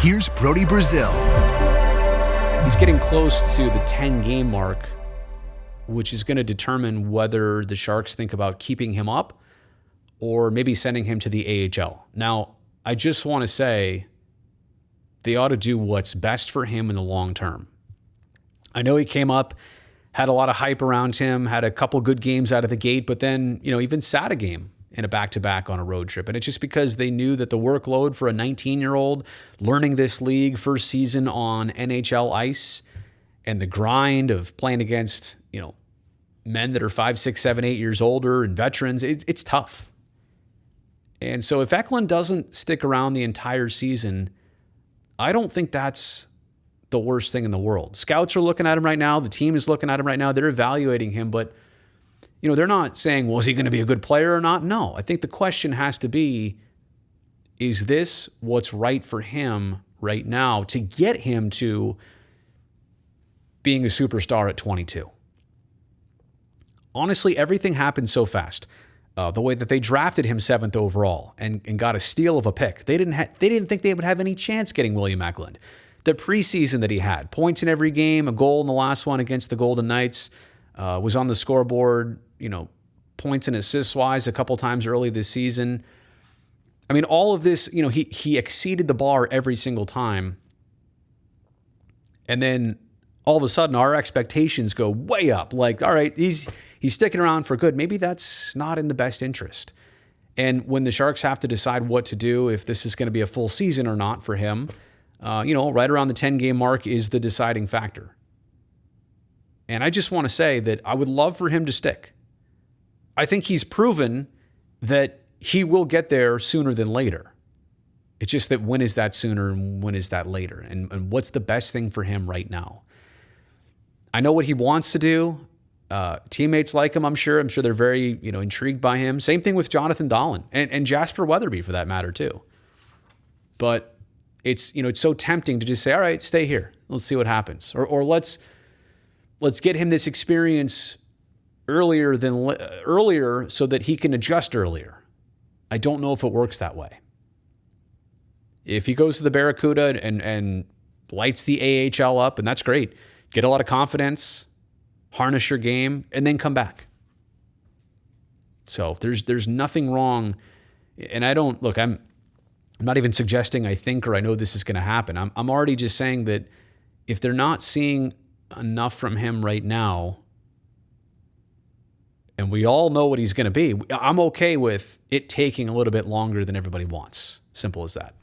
Here's Brody Brazil. He's getting close to the 10-game mark, which is going to determine whether the Sharks think about keeping him up or maybe sending him to the AHL. Now, I just want to say they ought to do what's best for him in the long term. I know he came up, had a lot of hype around him, had a couple good games out of the gate, but then, even sat a game in a back-to-back on a road trip. And it's just because they knew that the workload for a 19-year-old learning this league, first season on NHL ice, and the grind of playing against, men that are 5, 6, 7, 8 years older and veterans, it's tough. And so if Eklund doesn't stick around the entire season, I don't think that's the worst thing in the world. Scouts are looking at him right now. The team is looking at him right now. They're evaluating him, but they're not saying, well, is he going to be a good player or not? No, I think the question has to be, is this what's right for him right now to get him to being a superstar at 22? Honestly, everything happened so fast. The way that they drafted him 7th overall and got a steal of a pick. They didn't think they would have any chance getting William Eklund. The preseason that he had, points in every game, a goal in the last one against the Golden Knights, was on the scoreboard, points and assists-wise a couple times early this season. I mean, all of this, he exceeded the bar every single time. And then all of a sudden, our expectations go way up. Like, all right, he's sticking around for good. Maybe that's not in the best interest. And when the Sharks have to decide what to do, if this is going to be a full season or not for him, right around the 10-game mark is the deciding factor. And I just want to say that I would love for him to stick. I think he's proven that he will get there sooner than later. It's just that when is that sooner and when is that later? And what's the best thing for him right now? I know what he wants to do. Teammates like him, I'm sure. I'm sure they're very, intrigued by him. Same thing with Jonathan Dahlen and Jasper Weatherby for that matter too. But it's so tempting to just say, all right, stay here. Let's see what happens. Or let's get him this experience earlier so that he can adjust earlier. I don't know if it works that way. If he goes to the Barracuda and lights the AHL up, and that's great. Get a lot of confidence, harness your game, and then come back. So there's nothing wrong. And I'm not even suggesting I think or I know this is going to happen. I'm already just saying that if they're not seeing enough from him right now, and we all know what he's going to be, I'm okay with it taking a little bit longer than everybody wants. Simple as that.